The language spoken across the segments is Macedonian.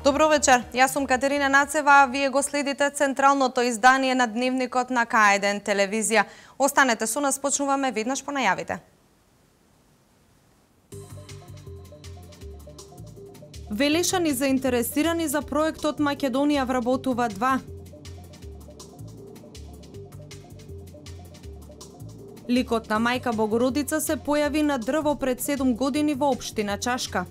Добро вечер, јас сум Катерина Нацева, а вие го следите централното издание на Дневникот на К1 телевизија. Останете со нас, почнуваме веднаш по најавите. Велешани заинтересирани за проектот Македонија вработува 2. Ликот на мајка Богородица се појави на дрво пред 7 години во општина Чашка.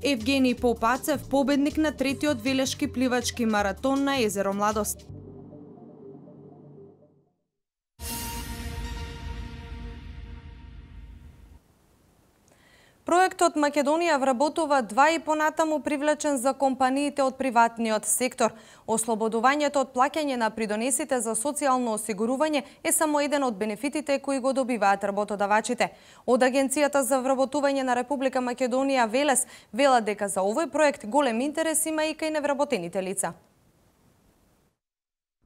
Евгений Попацев, победник на третиот велешки пливачки маратон на езеро Младост. Проектот Македонија вработува 2 и понатаму привлечен за компаниите од приватниот сектор. Ослободувањето од плаќање на придонесите за социјално осигурување е само еден од бенефитите кои го добиваат работодавачите. Од Агенцијата за вработување на Република Македонија Велес велат дека за овој проект голем интерес има и кај невработените лица.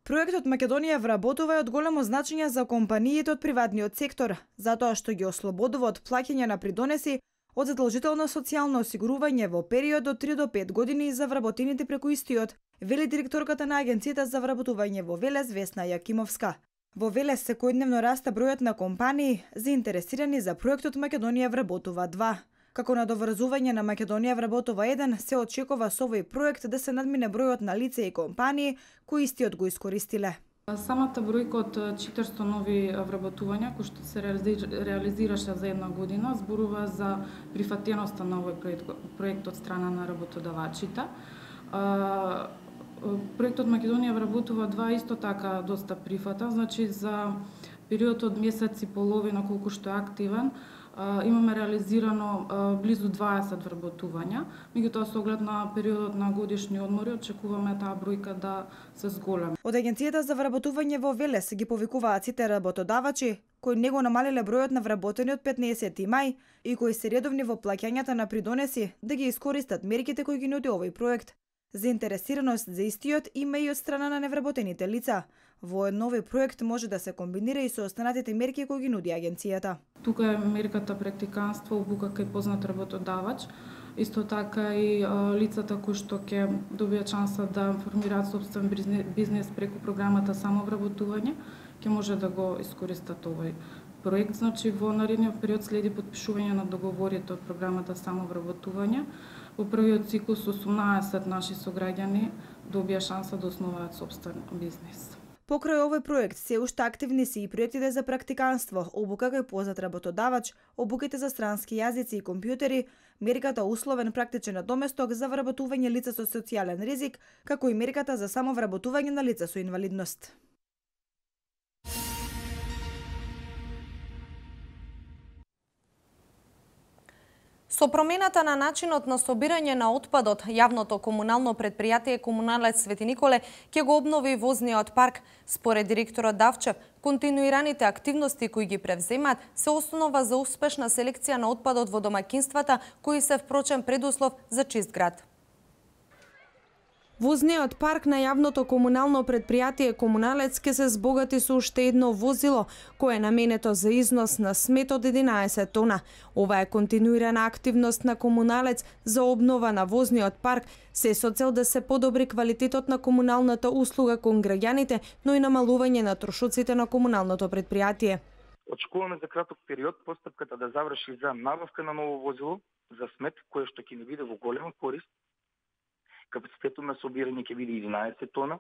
Проектот Македонија вработува е од големо значење за компаниите од приватниот сектор, затоа што ги ослободува од плаќање на придонеси од задолжително социјално осигурување во период од 3 до 5 години за вработените преку истиот, вели директорката на Агенцијата за вработување во Велес Весна Јакимовска. Во Велес секојдневно расте бројот на компании заинтересирани за проектот Македонија вработува 2. Како надоврзување на Македонија вработува 1, се очекува со овој проект да се надмине бројот на лица и компании кои истиот го искористиле. Самата бројка од 400 нови вработувања кои што се реализираше за една година зборува за прифатеноста на овој проект од страна на работодавачите. Проектот Македонија вработува 2 исто така доста прифата, значи за период од месец и половина колку што е активен, имаме реализирано близу 20 вработувања, меѓутоа со оглед на периодот на годишни одмори очекуваме таа бројка да се зголеми. Од Агенцијата за вработување во Велес ги повикуваат сите работодавачи кои не го намалиле бројот на вработени од 15 мај и кои се редовни во плаќањата на придонеси да ги искористат мерките кои ги нуди овој проект. Заинтересираност за истиот има и од страна на невработените лица. Во нови проект може да се комбинира и со останатите мерки кои ги нуди агенцијата. Тука е мерката практиканство, обука кај познат работодавач, исто така и лицата кои што ќе добијат шанса да формираат сопствен бизнес преку програмата самовработување, ќе може да го искористат овој проект. Значи во наредниот период следи потпишување на договорите од програмата самовработување. Во првиот циклус 18 наши сограѓани добија шанса да основаат сопствен бизнес. Покрај овој проект се уште активни се и проектите за практиканство, обука кај познат работодавач, обуките за странски јазици и компјутери, мерката условен практичен надоместок за вработување лица со социјален ризик, како и мерката за самовработување на лица со инвалидност. Со промената на начинот на собирање на отпадот, јавното комунално предпријатие Комуналец Свети Николе ќе го обнови возниот парк. Според директорот Давчев, континуираните активности кои ги превземаат се основа за успешна селекција на отпадот во домаќинствата, кои се впрочем предуслов за чист град. Возниот парк на јавното комунално предпријатие Комуналец ќе се збогати со уште едно возило, кое е наменето за износ на смет од 11 тона. Ова е континуирана активност на Комуналец за обнова на возниот парк, се со цел да се подобри квалитетот на комуналната услуга кон граѓаните, но и намалување на трошоците на комуналното предпријатие. Очекуваме за краток период постапката да заврши за набавка на ново возило за смет, кое што ќе ни биде во голема корист. Капацитетот на собирање ќе биде 11 тона,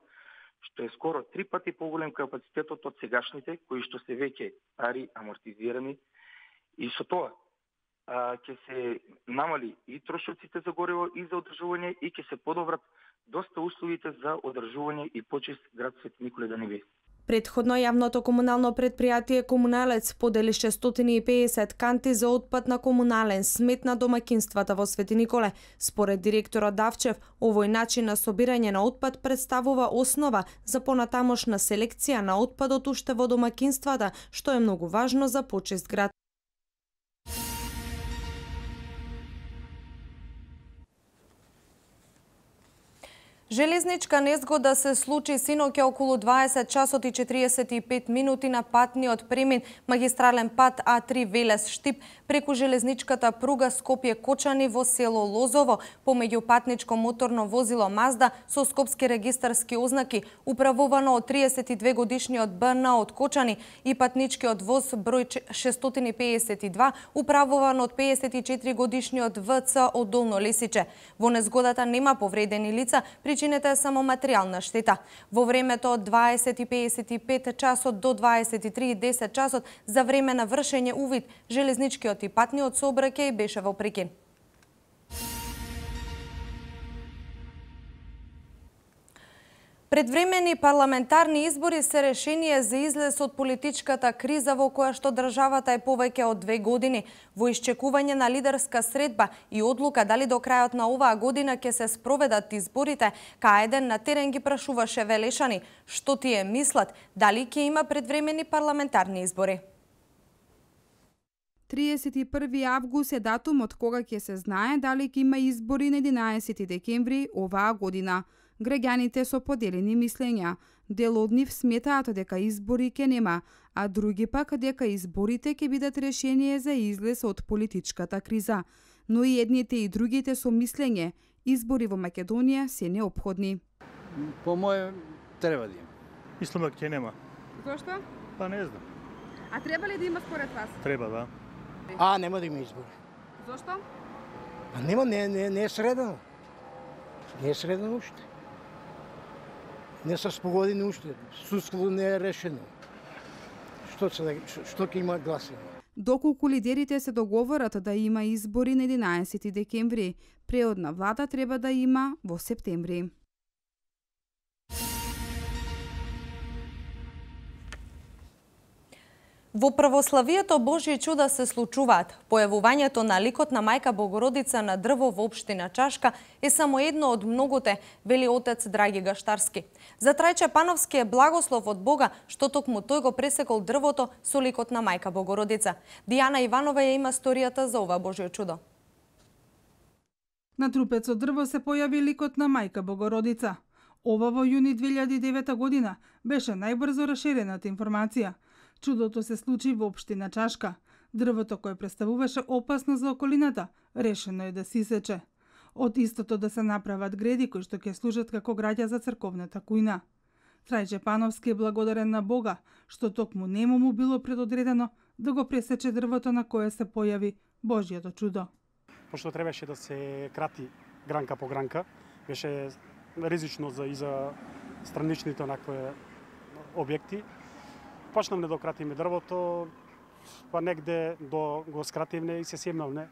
што е скоро 3 пати поголем капацитетот од сегашните, кои што се веќе стари, амортизирани. И со тоа ќе се намали и трошоците за гориво и за одржување и ќе се подобрат доста условите за одржување и почист град Свети Николе да не биде. Предходно јавното комунално предпријатие Комуналец подели 650 канти за отпад на комунален смет на домаќинствата во Свети Николе. Според директорот Давчев, овој начин на собирање на отпад представува основа за понатамошна селекција на отпадот уште во домаќинствата, што е многу важно за почист град. Железничка незгода се случи синоќа околу 20 часот и 45 минути на патниот премин магистрален пат А3 Велес-Штип преку железничката пруга Скопје-Кочани во село Лозово помеѓу патничко моторно возило Мазда со скопски регистарски ознаки управувано од 32 годишниот БН од Кочани и патничкиот воз број 652 управуван од 54 годишниот ВЦ од Долно Лесиче. Во незгодата нема повредени лица, причината е само материјална штета. Во времето од 20:55 часот до 23:10 часот за време на вршење увид, железничкиот и патниот сообраќај беше во прекин. Предвремени парламентарни избори се решение за излез од политичката криза во која што државата е повеќе од 2 години. Во исчекување на лидерска средба и одлука дали до крајот на оваа година ќе се спроведат изборите, К1 на терен ги прашуваше Велешани што тие мислат, дали ќе има предвремени парламентарни избори. 31 август е датум од кога ќе се знае дали ќе има избори на 11 декември оваа година. Граѓаните со поделени мислења. Дел од нив сметаат дека избори ќе нема, а други пак дека изборите ќе бидат решение за излез од политичката криза. Но и едните и другите со мислење, избори во Македонија се неопходни. По моје треба да има. Мислам дека ќе нема. Зошто? Па не знам. А треба ли да има според вас? Треба, да. Нема да има избори. Зошто? Нема, не е средано. Не е средано уште. Не се спогодени уште. Судството не е решено. Што ќе има гласање? Доколку лидерите се договорат да има избори на 11 декември, преод на влада треба да има во септември. Во православието Божји чуда се случуваат. Појавувањето на ликот на Мајка Богородица на дрво во општина Чашка е само едно од многоте, вели отец Драги Гаштарски. За Трајче Пановски е благослов од Бога, што токму тој го пресекол дрвото со ликот на Мајка Богородица. Дијана Иванова ја има сторијата за ова Божјо чудо. На трупец од дрво се појави ликот на Мајка Богородица. Ова во јуни 2009 година беше најбрзо расширената информација. Чудото се случи во општина Чашка. Дрвото кое представуваше опасно за околината, решено е да се исече. Од истото да се направат греди кои што ќе служат како граѓа за црковната кујна. Трајче Пановски е благодарен на Бога, што токму нему му било предодредено да го пресече дрвото на кое се појави Божјото чудо. Пошто требаше да се крати гранка по гранка, беше ризично и за страничните онакви објекти. Почнавме да кратиме дрвото, па негде го скративме и се семнавме.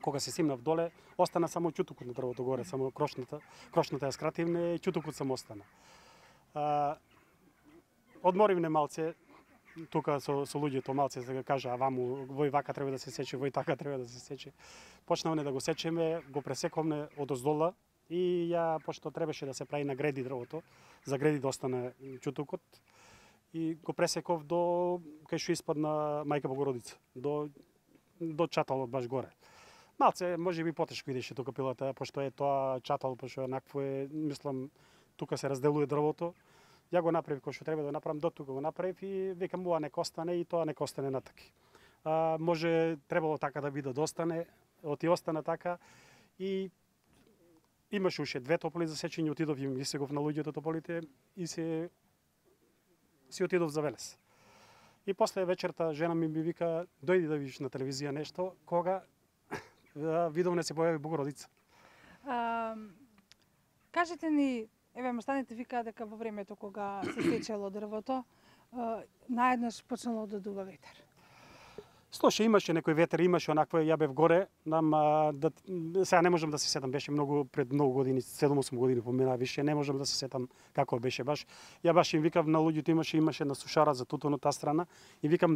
Кога се семнав доле, остана само ќутукот на дрвото горе, само крошната ја скративме и ќутукот само остана. Одморивме малце, тука со луѓето малце да кажа, ваму, вој вака треба да се сече, вој така треба да се сече. Почнавме да го сечеме, го пресековме од оздола и ја, пошто требаше да се прави на греди дрвото, за греди да остане ќутукот, и го пресеков до кај што испадна Мајка Богородица, до чаталот баш горе. Малце можеби потешко идеше тука пилата, пошто е тоа чатал, пошто онакво е, мислам, тука се разделува дрвото. Ја го направив кој што треба да направам, до тука го направив и викам ова нека остане и тоа нека остане натаки. Може требало така да биде да остане, остана така и имаше уште 2 тополи за сечење, отидов им ги сегов на луѓето тополите и си отидов за Велес. И после вечерта жена ми вика, дојди да видиш на телевизија нешто, кога видов не се појави Богородица. Кажете ни, еве маштаните викаат дека во времето кога се сечело дрвото, наеднаш почнало да дува ветер. Слоше, имаше некој ветер, имаше онакво, ја бев горе, сега не можам да се сетам, беше пред многу години, 7-8 години помина више, не можам да се сетам како беше баш. Ја баш им викав на луѓето, имаше на сушара за тутун од таа страна, и викав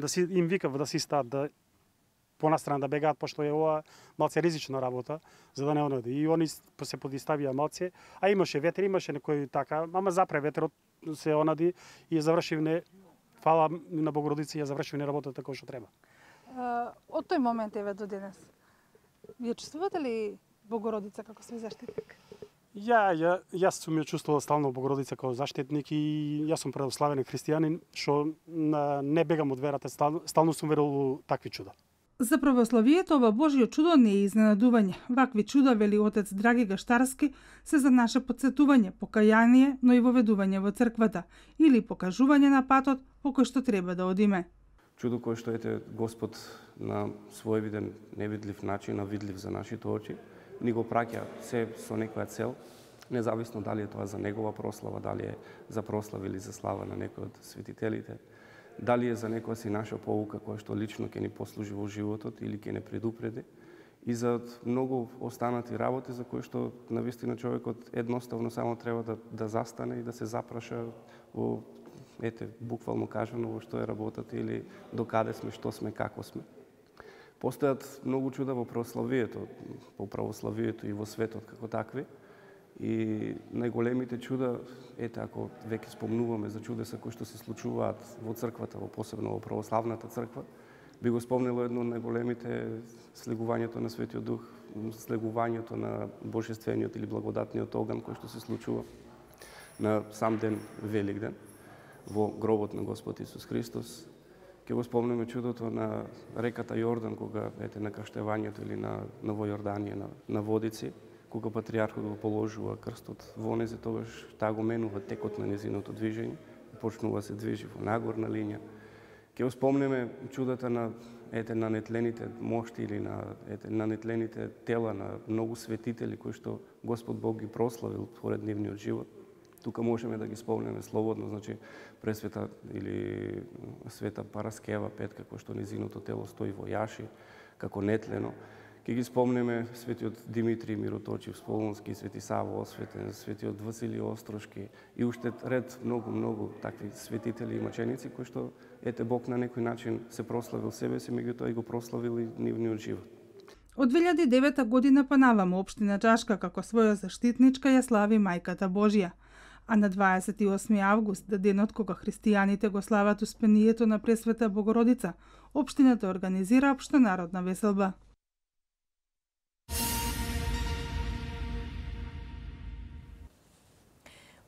да си стаат да по една страна да бегаат, пошто е ова малце ризична работа, за да не онади. И они се подиставија малце, а имаше ветер, имаше некој така, ама запре ветерот се онади и завршивне, фала на Богородица, ја завршивне работата како што треба. Од тој момент еве до денес, вие чувствувате ли Богородица како свој заштитник? Јас сум ја чувствувал стално Богородица како заштитник и јас сум православен христијанин, што не бегам од верата, стално сум верувал во такви чуда. За православието ова Божјо чудо не е изненадување. Вакви чуда, вели отец Драги Гаштарски, се за наше подсетување, покаяние, но и воведување во црквата или покажување на патот по кој што треба да одиме. Чудо кое што ете Господ на своевиден, невидлив начин, а видлив за нашите очи, ни го праќа се со некоја цел, независно дали е тоа за негова прослава, дали е за прослава или за слава на некој од светителите, дали е за некоја си наша поука која што лично ќе ни послужи во животот или ќе не предупреди, и за многу останати работи за кои што навистина човекот едноставно само треба да застане и да се запраша во, буквално кажано, во што е работата или до каде сме, што сме, како сме. Постојат многу чуда во православието, и во светот како такви. И најголемите чуда, ако веќе спомнуваме за чудеса кои што се случуваат во црквата, посебно во православната црква, би го спомнило едно од најголемите слегувањето на Светиот Дух, слегувањето на Божествениот или благодатниот оган кој што се случува на сам ден Великден во гробот на Господ Исус Христос. Ќе го спомнеме чудото на реката Јордан, кога на крштевањето или на Новојорданија на водици, кога патријархот го положува крстот во незе, тогаш таа го менува текот на незиното движење и почнува се движи во нагорна линија. Ќе го спомнеме чудата на нетлените мошти или на нетлените тела на многу светители кои што Господ Бог ги прославил според нивниот живот. Тука можеме да ги спомнеме слободно, значи Пресвета или Света Параскева Петка, кој што незиното тело стои во јаши, како нетлено. Ке ги спомнеме светиот Димитрий Мироточив Сполунски, свети Саво Осветен, светиот Василий Остршки и уште ред многу такви светители и маченици кои што Бог на некој начин се прославил себе си, меѓутоа и го прославил и нивниот живот. Од 2009 година па наваму општина Чашка како своја заштитничка ја слави Мајката Божја. А на 28 август, денот кога христијаните го слават успението на Пресвета Богородица, општината организира општенародна веселба.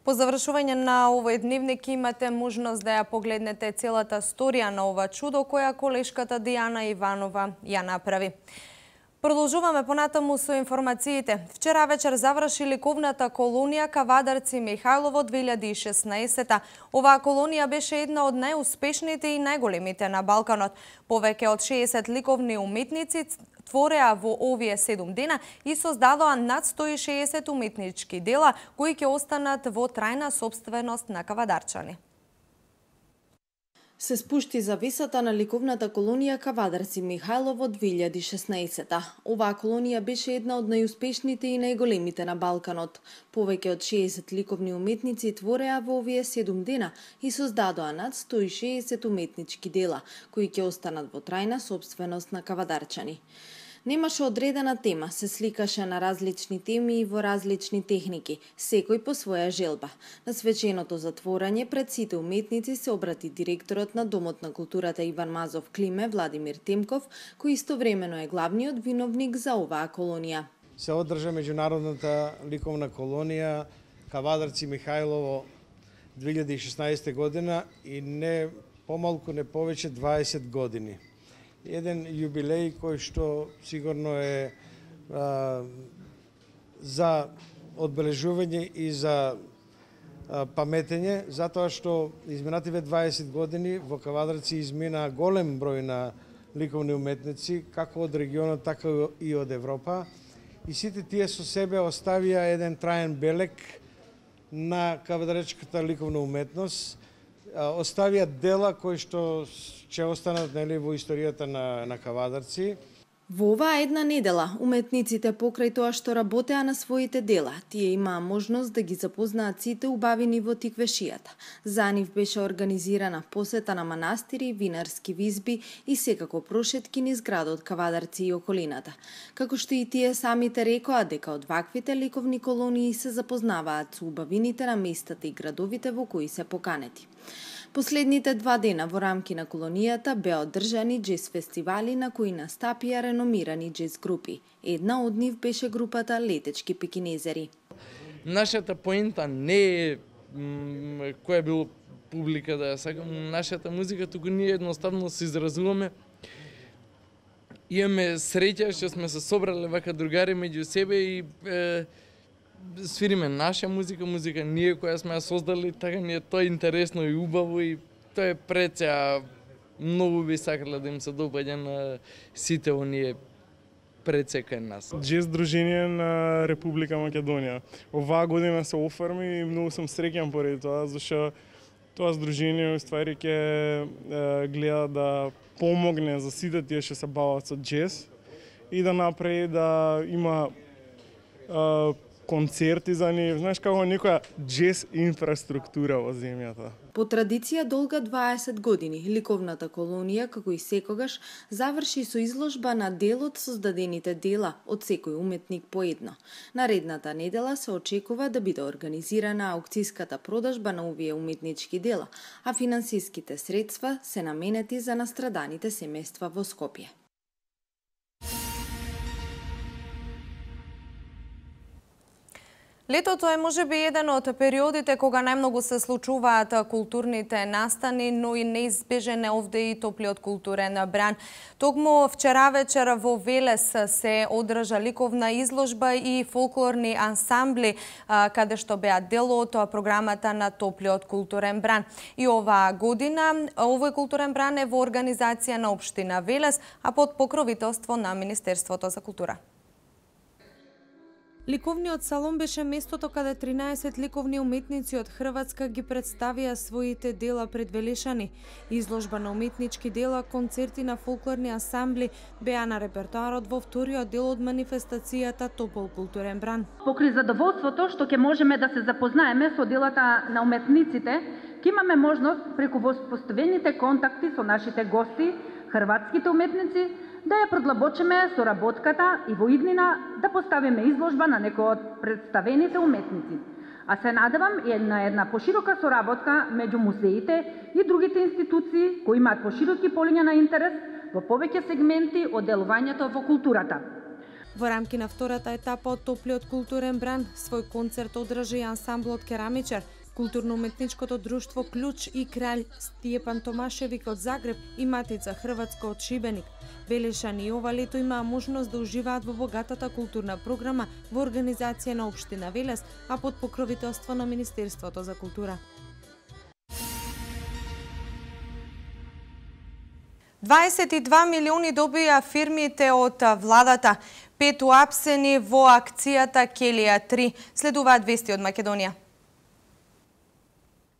По завршување на овој дневник имате можност да ја погледнете целата сторија на ова чудо која колешката Дијана Иванова ја направи. Продолжуваме понатаму со информациите. Вчера вечер заврши ликовната колонија Кавадарци Михајлово 2016. Оваа колонија беше една од најуспешните и најголемите на Балканот. Повеќе од 60 ликовни уметници твореа во овие 7 дена и создадоа над 160 уметнички дела кои ќе останат во трајна сопственост на кавадарчани. Се спушти завесата на ликовната колонија Кавадарци Михајлово 2016. Оваа колонија беше една од најуспешните и најголемите на Балканот. Повеќе од 60 ликовни уметници твореа во овие 7 дена и создадоа над 160 уметнички дела, кои ќе останат во трајна сопственост на кавадарчани. Немаше одредена тема, се сликаше на различни теми и во различни техники, секој по своја желба. На свеченото затворање пред сите уметници се обрати директорот на Домот на културата Иван Мазов Климе, Владимир Темков, кој истовремено е главниот виновник за оваа колонија. Се одржа меѓународната ликовна колонија Кавадарци Михајлово 2016 година и не помалку, не повеќе 20 години. Еден јубилеј кој што сигурно е за одбележување и за паметење, затоа што изминативе 20 години во Кавадарци измина голем број на ликовни уметници, како од регионот, така и од Европа. И сите тие со себе оставија еден траен белег на кавадаречката ликовна уметност, оставија дела кои што ќе останат во историјата на Кавадарци. Во оваа една недела, уметниците покрај тоа што работеа на своите дела, тие имаа можност да ги запознаат сите убавини во тиквешијата. За нив беше организирана посета на манастири, винарски визби и секако прошетки низ градот Кавадарци и околината. Како што и тие самите рекоа дека од ваквите ликовни колонии се запознаваат со убавините на местата и градовите во кои се поканети. Последните 2 дена во рамки на колонијата беа одржани джез фестивали на кои настапија реномирани джез групи. Една од нив беше групата Летечки пекинезери. Нашата поента не е која било публика да ја сакам нашата музика, туку ние едноставно се изразуваме. Имаме среќа што сме се собрале вака другари меѓу себе и свириме наша музика, музика ние која сме ја создали, така ни е тоа интересно и убаво и тоа е прецеа многу би сакале да им се допаѓа на сите оние кај нас. Джез дружение на Република Македонија. Оваа година се оформи и многу сум среќен поради тоа, зашто тоа здружение уствари ќе гледа да помогне за сите тие што се бават со джез и да направи да има концерти за нив, знаеш како некоја джез инфраструктура во земјата. По традиција долга 20 години, ликовната колонија, како и секогаш, заврши со изложба на дел од создадените дела од секој уметник поедно. Наредната недела се очекува да биде организирана аукцијската продажба на овие уметнички дела, а финансиските средства се наменети за настраданите семејства во Скопје. Летото е можеби еден од периодите кога најмногу се случуваат културните настани, но и неизбежен е овде и топлиот културен бран. Токму вчера вечер во Велес се одржа ликовна изложба и фолклорни ансамбли, каде што беа дел од програмата на топлиот културен бран. И оваа година овој културен бран е во организација на општина Велес, а под покровителство на Министерството за култура. Ликовниот салон беше местото каде 13 ликовни уметници од Хрватска ги представија своите дела пред Велешани. Изложба на уметнички дела, концерти на фолклорни ансамбли беа на репертоарот во вториот дел од манифестацијата Топол културен бран. Покрај задоволството што ќе можеме да се запознаеме со делата на уметниците, ќе имаме можност преку воспоставените контакти со нашите гости, хрватските уметници, да ја продлабочиме соработката и во иднина да поставиме изложба на некои од представените уметници. А се надевам и на една поширока соработка меѓу музеите и другите институции кои имаат пошироки полиња на интерес во повеќе сегменти од делувањето во културата. Во рамки на втората етапа од Топлиот културен бран, свој концерт одржи ансамблот Керамичар, Културно-уметничкото друштво Клуч и Кралј Стијепан Томашевик од Загреб и Матица Хрватска од Шибеник. Велешани и ова лето имаа можност да уживаат во богатата културна програма во организација на општина Велес, а под покровителство на Министерството за култура. 22 милиони добија фирмите од владата, 5 уапсени во акцијата Келија 3. Следуваат вести од Македонија.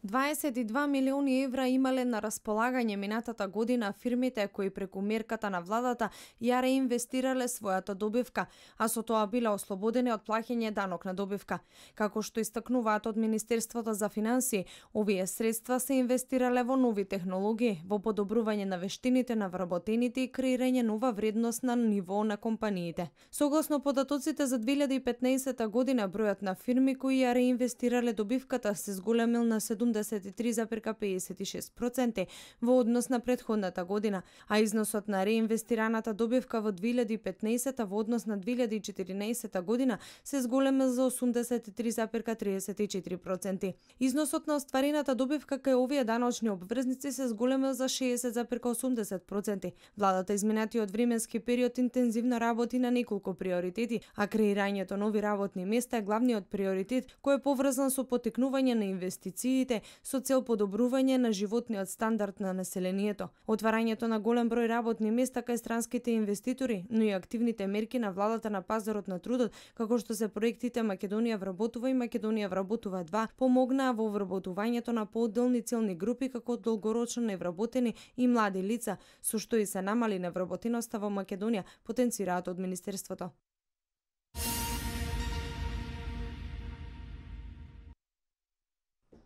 22 милиони евра имале на располагање минатата година фирмите кои преку мерката на владата ја реинвестирале својата добивка, а со тоа биле ослободени од плаќање данок на добивка. Како што истакнуваат од Министерството за финансии, овие средства се инвестирале во нови технологии, во подобрување на вештините на вработените и креирање нова вредност на ниво на компаниите. Согласно податоците за 2015 година, бројот на фирми кои ја реинвестирале добивката се зголемил на 73,56% во однос на претходната година, а износот на реинвестираната добивка во 2015 во однос на 2014 година се зголемил за 83,34%. Износот на остварената добивка кај овие даночни обврзници се зголемил за 60,80%. Владата изминатиот временски период интензивно работи на неколку приоритети, а креирањето нови работни места е главниот приоритет кој е поврзан со поттикнување на инвестициите со цел подобрување на животниот стандард на населението. Отварањето на голем број работни места кај странските инвеститори, но и активните мерки на владата на пазарот на трудот, како што се проектите Македонија вработува и Македонија вработува 2, помогнаа во вработувањето на поодделни целни групи како долгорочно невработени и млади лица, со што и се намали невработеноста во Македонија, потенцираат од Министерството.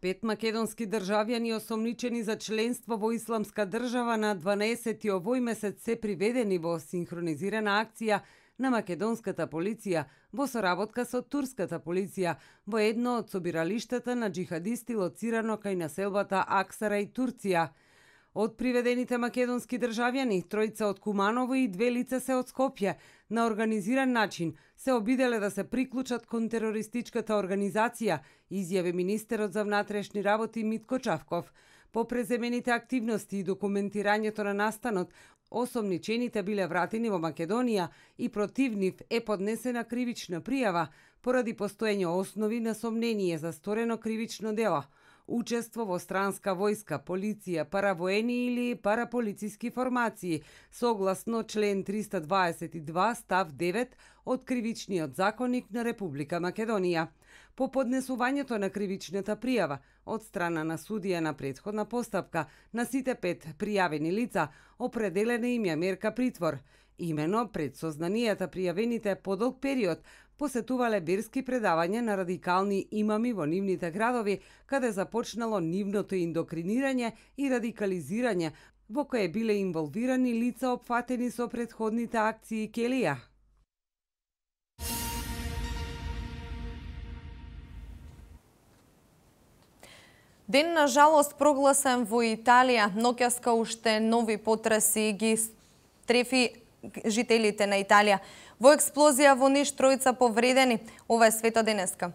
Пет македонски државјани осомничени за членство во Исламска држава на 12 овој месец се приведени во синхронизирана акција на македонската полиција во соработка со турската полиција во едно од собиралиштата на џихадисти лоцирано кај населбата Аксара и Турција. Од приведените македонски државјани, тројца од Куманово и 2 лица се од Скопје, на организиран начин се обиделе да се приклучат кон терористичката организација, изјави министерот за внатрешни работи Митко Чавков. По преземените активности и документирањето на настанот, осомничените биле вратени во Македонија и против нив е поднесена кривична пријава поради постоење основи на сомнение за сторено кривично дело, учество во странска војска, полиција, паравоени или параполициски формации, согласно член 322 став 9 од Кривичниот законник на Република Македонија. По поднесувањето на кривичната пријава од страна на судија на претходна постапка на сите 5 пријавени лица определена им ја мерка притвор. Имено пред сознанијата пријавените подолг период посетувале верски предавања на радикални имами во нивните градови, каде започнало нивното индокринирање и радикализирање, во кое биле инволвирани лица опфатени со претходните акции Келија. Ден на жалост прогласен во Италија. Ноќаска уште нови потреси ги трефи жителите на Италија. Во експлозија во Ниш тројца повредени. Ова е свето денеска.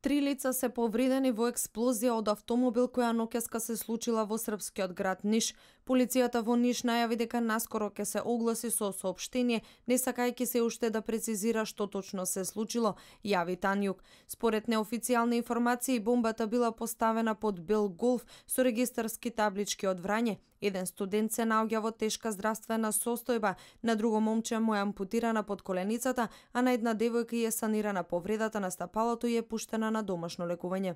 3 лица се повредени во експлозија од автомобил која ноќаска се случила во српскиот град Ниш. Полицијата во Ниш најави дека наскоро ќе се огласи со соопштение, не сакајќи се уште да прецизира што точно се случило, јави Танјук. Според неофицијални информации, бомбата била поставена под бел Голф со регистарски таблички од Врање. Еден студент се наоѓа во тешка здравствена состојба, на друго момче му е ампутирана под коленицата, а на една девојка е санирана повредата на стапалото и е пуштена на домашно лекување.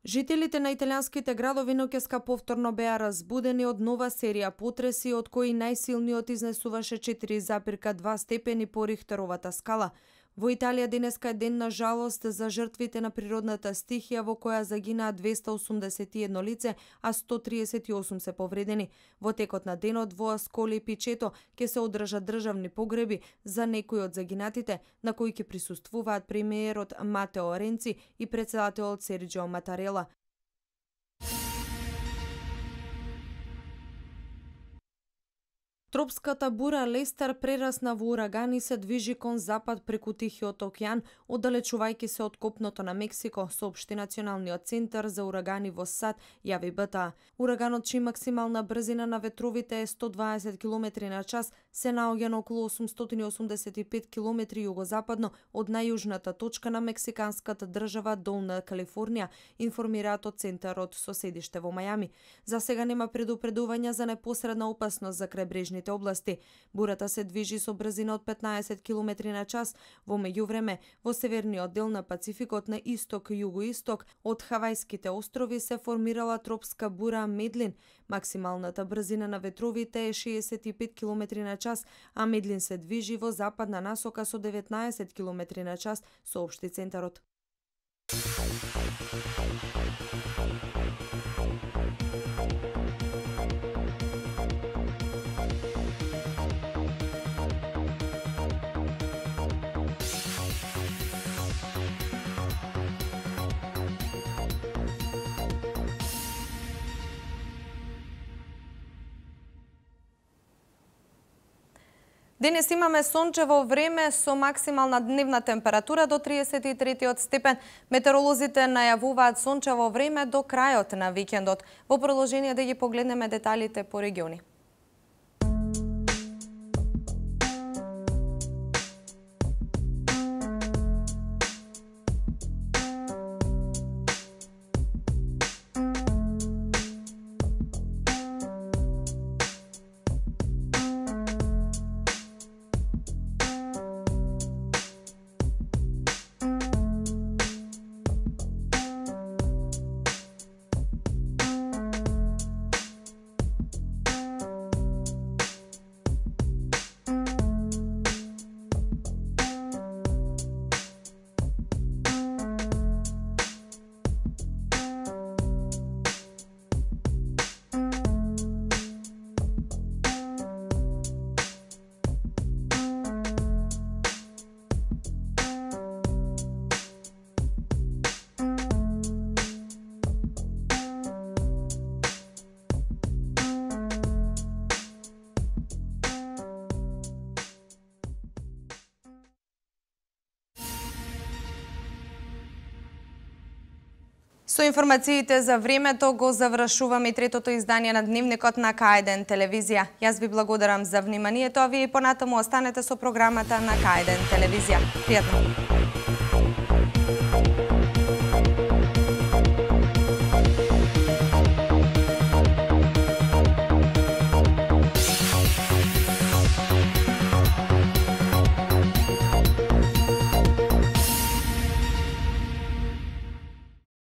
Жителите на италијанските градови ноќаска повторно беа разбудени од нова серија потреси, од кои најсилниот изнесуваше 4,2 степени по Рихтеровата скала. Во Италија денеска е ден на жалост за жртвите на природната стихија, во која загинаа 281 лице, а 138 се повредени. Во текот на денот во Асколи и Пичето ќе се одржат државни погреби за некои од загинатите, на кои ќе присуствуваат премиерот Матео Ренци и претседателот Серџио Матарела. Тропската бура Лестер прерасна во ураган и се движи кон запад преку Тихиот океан, оддалечувајќи се од копното на Мексико, соопшти Националниот центар за урагани во САД, јави БТА. Ураганот, чија максимална брзина на ветровите е 120 км на час, се наоѓа на околу 885 км југозападно од најјужната точка на мексиканската држава Долна Калифорнија, информираат од центарот со седиште во Мајами. За сега нема предупредувања за непосредна опасност за крајбрежните области. Бурата се движи со брзина од 15 км на час. Во меѓувреме, во северниот дел на Пацификот на исток-југоисток од Хавајските острови се формирала тропска бура Медлин. Максималната брзина на ветровите е 65 км на час, а Медлин се движи во западна насока со 19 км на час, соопшти центарот. Денес имаме сончево време со максимална дневна температура до 33 степен. Метеоролозите најавуваат сончево време до крајот на викендот. Во продолжение да ги погледнеме деталите по региони. Со информациите за времето го завршуваме и третото издание на Дневникот на К1 телевизија. Јас ви благодарам за вниманието, а вие понатаму останете со програмата на К1 телевизија. Пријатно!